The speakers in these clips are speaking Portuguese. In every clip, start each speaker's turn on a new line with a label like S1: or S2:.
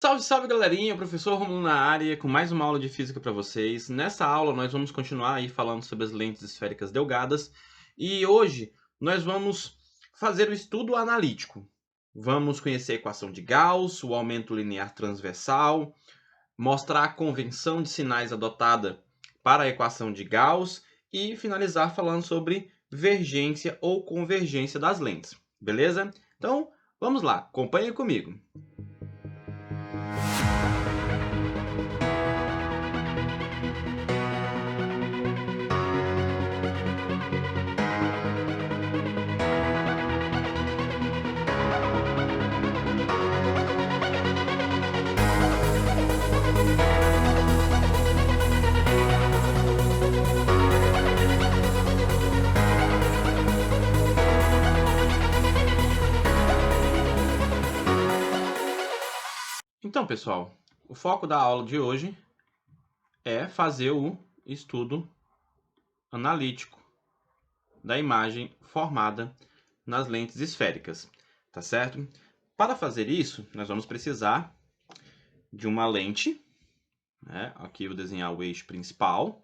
S1: Salve, salve galerinha, professor Romulo na área com mais uma aula de física para vocês. Nessa aula nós vamos continuar aí falando sobre as lentes esféricas delgadas e hoje nós vamos fazer o estudo analítico. Vamos conhecer a equação de Gauss, o aumento linear transversal, mostrar a convenção de sinais adotada para a equação de Gauss e finalizar falando sobre vergência ou convergência das lentes, beleza? Então vamos lá, acompanhe comigo. Então, pessoal, o foco da aula de hoje é fazer o estudo analítico da imagem formada nas lentes esféricas, tá certo? Para fazer isso, nós vamos precisar de uma lente, né? Aqui eu vou desenhar o eixo principal.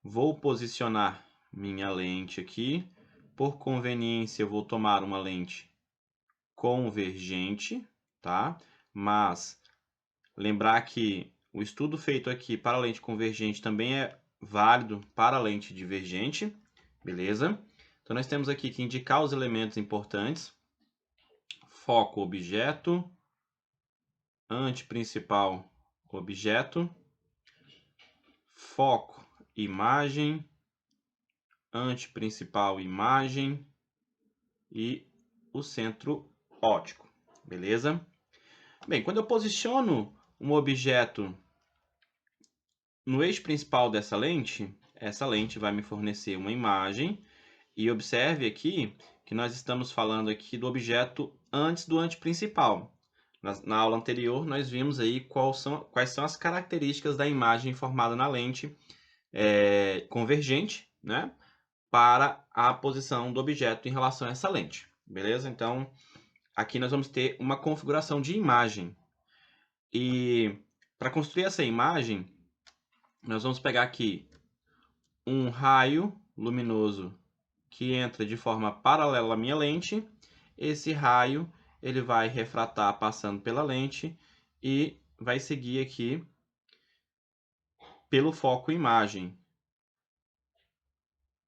S1: Vou posicionar minha lente aqui. Por conveniência, eu vou tomar uma lente convergente, tá? Mas lembrar que o estudo feito aqui para a lente convergente também é válido para a lente divergente, beleza? Então, nós temos aqui que indicar os elementos importantes. Foco, objeto. Anteprincipal, objeto. Foco, imagem. Anteprincipal, imagem. E o centro óptico, beleza? Bem, quando eu posiciono um objeto no eixo principal dessa lente, essa lente vai me fornecer uma imagem. E observe aqui que nós estamos falando aqui do objeto antes do anteprincipal. Na aula anterior, nós vimos aí quais são as características da imagem formada na lente convergente, né, para a posição do objeto em relação a essa lente. Beleza? Então, aqui nós vamos ter uma configuração de imagem. E para construir essa imagem, nós vamos pegar aqui um raio luminoso que entra de forma paralela à minha lente. Esse raio ele vai refratar passando pela lente e vai seguir aqui pelo foco imagem.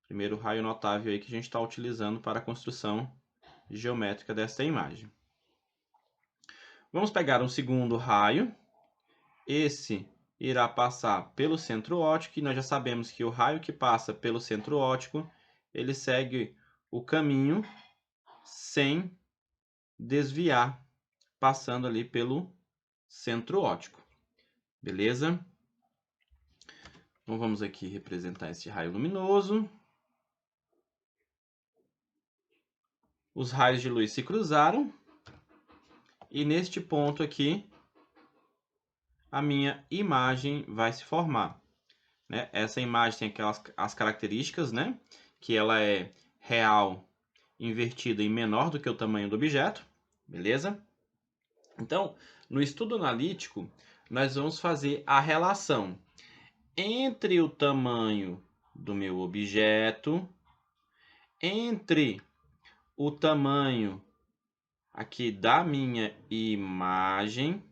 S1: Primeiro raio notável aí que a gente está utilizando para a construção geométrica dessa imagem. Vamos pegar um segundo raio. Esse irá passar pelo centro óptico, e nós já sabemos que o raio que passa pelo centro óptico, ele segue o caminho sem desviar, passando ali pelo centro óptico. Beleza? Então vamos aqui representar esse raio luminoso. Os raios de luz se cruzaram. E neste ponto aqui, a minha imagem vai se formar, né? Essa imagem tem as características, né? Que ela é real, invertida e menor do que o tamanho do objeto, beleza? Então, no estudo analítico, nós vamos fazer a relação entre o tamanho do meu objeto, entre o tamanho aqui da minha imagem,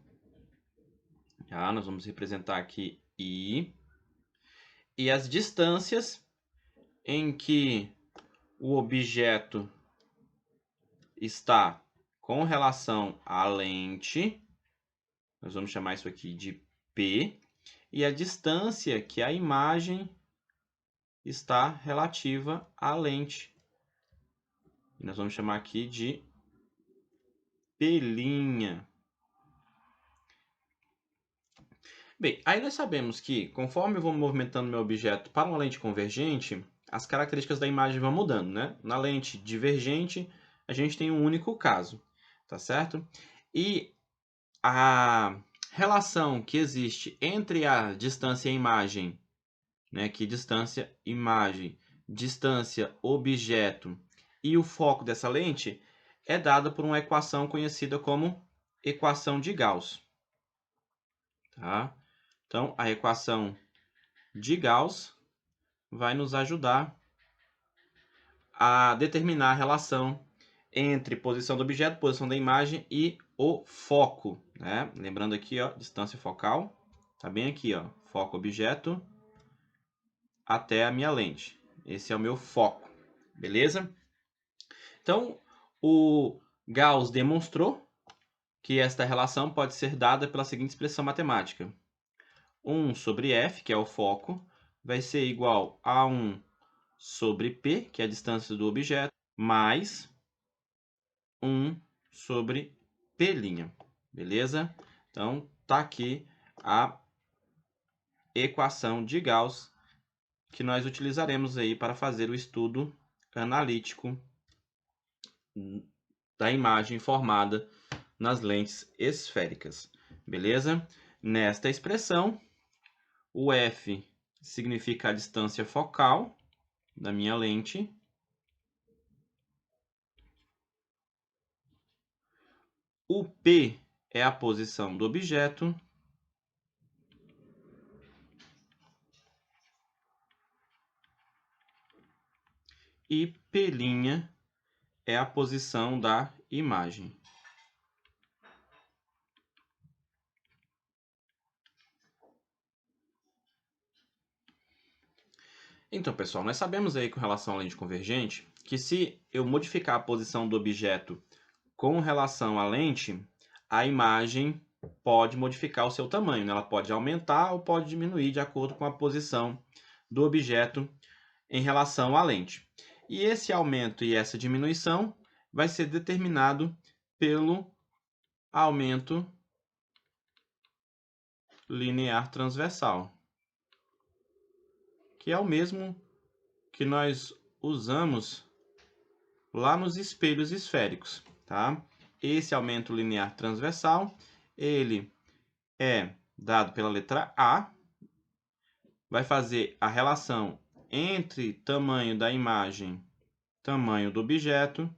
S1: tá? Nós vamos representar aqui I, e as distâncias em que o objeto está com relação à lente, nós vamos chamar isso aqui de P, e a distância que a imagem está relativa à lente. E nós vamos chamar aqui de P'. Bem, aí nós sabemos que, conforme eu vou movimentando meu objeto para uma lente convergente, as características da imagem vão mudando, né? Na lente divergente, a gente tem um único caso, tá certo? E a relação que existe entre a distância e a imagem, né? Que distância, imagem, distância, objeto e o foco dessa lente é dada por uma equação conhecida como equação de Gauss. tá? Então, a equação de Gauss vai nos ajudar a determinar a relação entre posição do objeto, posição da imagem e o foco, né? Lembrando aqui, ó, distância focal, tá bem aqui, ó, foco objeto até a minha lente. Esse é o meu foco, beleza? Então, o Gauss demonstrou que esta relação pode ser dada pela seguinte expressão matemática. 1 sobre f, que é o foco, vai ser igual a 1 sobre p, que é a distância do objeto, mais 1 sobre p', beleza? Então, tá aqui a equação de Gauss que nós utilizaremos aí para fazer o estudo analítico da imagem formada nas lentes esféricas, beleza? Nesta expressão, o f significa a distância focal da minha lente. O P é a posição do objeto. E P' é a posição da imagem. Então, pessoal, nós sabemos aí com relação à lente convergente que se eu modificar a posição do objeto com relação à lente, a imagem pode modificar o seu tamanho, né? Ela pode aumentar ou pode diminuir de acordo com a posição do objeto em relação à lente. E esse aumento e essa diminuição vai ser determinado pelo aumento linear transversal, que é o mesmo que nós usamos lá nos espelhos esféricos, tá? Esse aumento linear transversal, ele é dado pela letra A, vai fazer a relação entre tamanho da imagem, tamanho do objeto,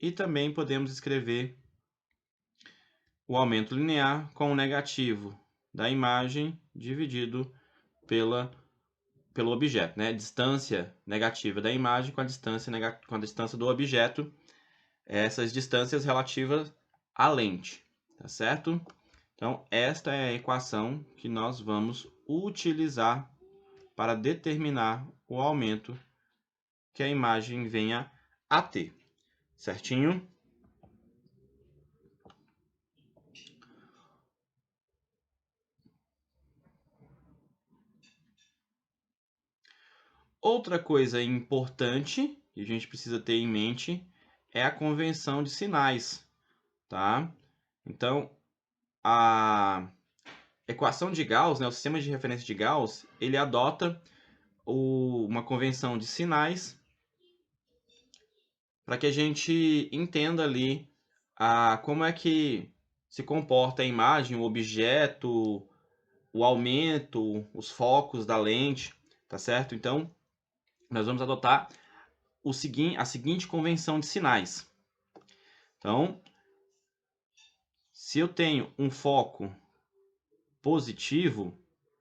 S1: e também podemos escrever o aumento linear com o negativo da imagem dividido pelo objeto, né? Distância negativa da imagem com a distância do objeto, essas distâncias relativas à lente, tá certo? Então, esta é a equação que nós vamos utilizar para determinar o aumento que a imagem venha a ter, certinho? Outra coisa importante que a gente precisa ter em mente é a convenção de sinais, tá? Então, a equação de Gauss, né, o sistema de referência de Gauss, ele adota uma convenção de sinais para que a gente entenda ali como é que se comporta a imagem, o objeto, o aumento, os focos da lente, tá certo? Então, nós vamos adotar a seguinte convenção de sinais. Então, se eu tenho um foco positivo,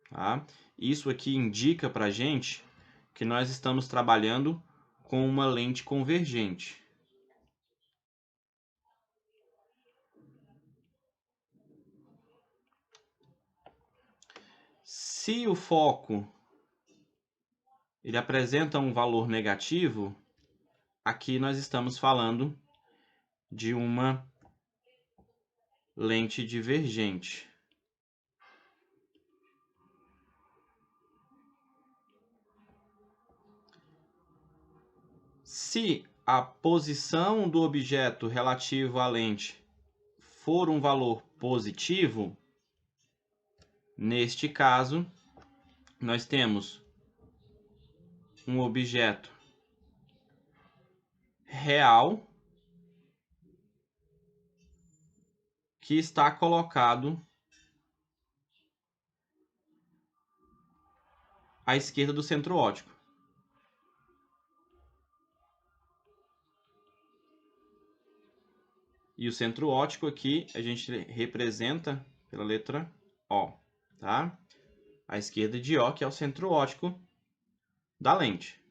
S1: tá? Isso aqui indica para a gente que nós estamos trabalhando com uma lente convergente. Se o foco ele apresenta um valor negativo, aqui nós estamos falando de uma lente divergente. Se a posição do objeto relativo à lente for um valor positivo, neste caso, nós temos um objeto real que está colocado à esquerda do centro óptico. E o centro óptico aqui a gente representa pela letra O, tá? À esquerda de O, que é o centro óptico da lente.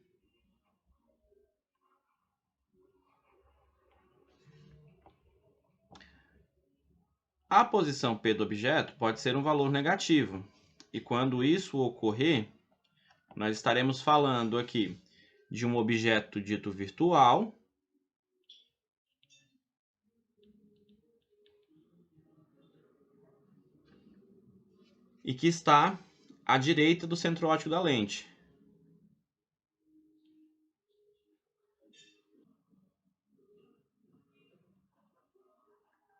S1: A posição P do objeto pode ser um valor negativo. E quando isso ocorrer, nós estaremos falando aqui de um objeto dito virtual e que está à direita do centro óptico da lente.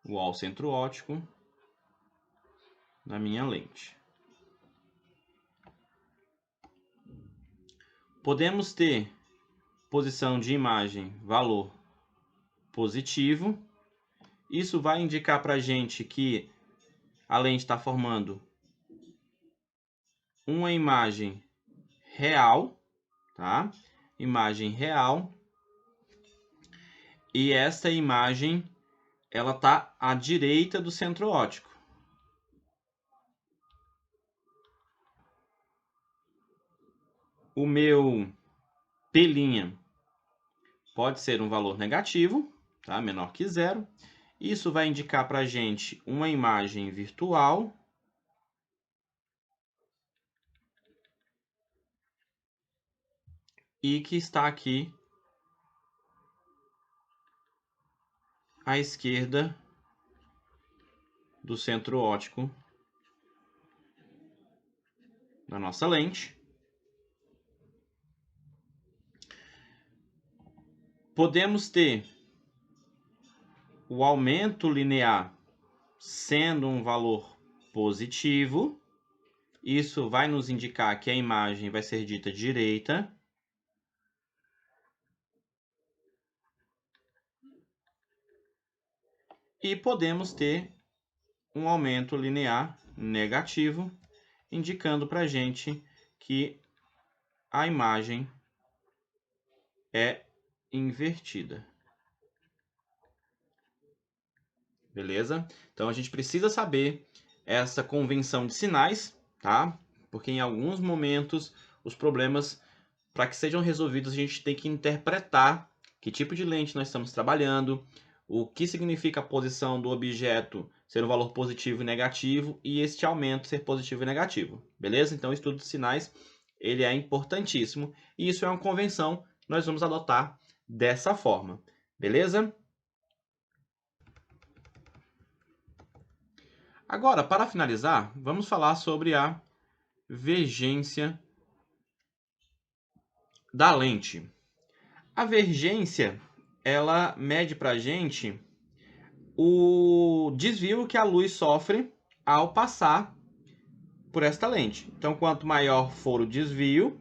S1: O centro óptico da minha lente. Podemos ter posição de imagem, valor positivo. Isso vai indicar para a gente que a lente está formando uma imagem real, tá? Imagem real. E esta imagem, ela está à direita do centro óptico. O meu P' pode ser um valor negativo, tá? Menor que zero. Isso vai indicar para a gente uma imagem virtual. E que está aqui à esquerda do centro óptico da nossa lente. Podemos ter o aumento linear sendo um valor positivo. Isso vai nos indicar que a imagem vai ser dita direita. E podemos ter um aumento linear negativo, indicando para a gente que a imagem é invertida. Beleza? Então, a gente precisa saber essa convenção de sinais, tá? Porque em alguns momentos, os problemas, para que sejam resolvidos, a gente tem que interpretar que tipo de lente nós estamos trabalhando, o que significa a posição do objeto ser um valor positivo e negativo, e este aumento ser positivo e negativo. Beleza? Então, o estudo de sinais, ele é importantíssimo, e isso é uma convenção, nós vamos adotar dessa forma. Beleza? Agora, para finalizar, vamos falar sobre a vergência da lente. A vergência, ela mede para a gente o desvio que a luz sofre ao passar por esta lente. Então, quanto maior for o desvio,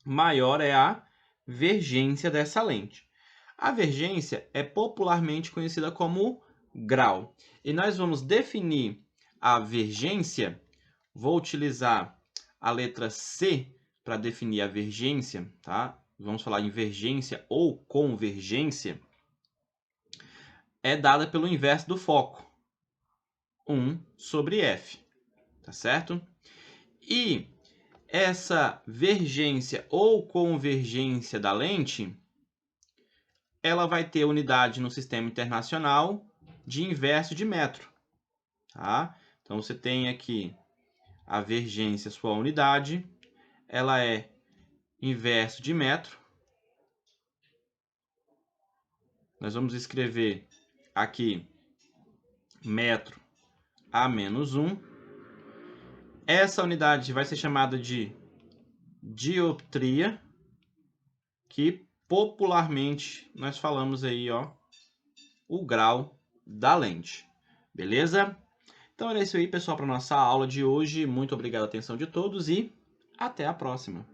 S1: maior é a vergência dessa lente. A vergência é popularmente conhecida como grau. E nós vamos definir a vergência. Vou utilizar a letra C para definir a vergência, tá? Vamos falar em vergência ou convergência. É dada pelo inverso do foco, 1 sobre F, tá certo? E essa vergência ou convergência da lente, ela vai ter unidade no sistema internacional de inverso de metro, tá? Então, você tem aqui a vergência, sua unidade, ela é inverso de metro. Nós vamos escrever aqui metro a menos 1. Essa unidade vai ser chamada de dioptria, que popularmente nós falamos aí, ó, o grau da lente. Beleza? Então era isso aí, pessoal, para nossa aula de hoje. Muito obrigado pela atenção de todos e até a próxima.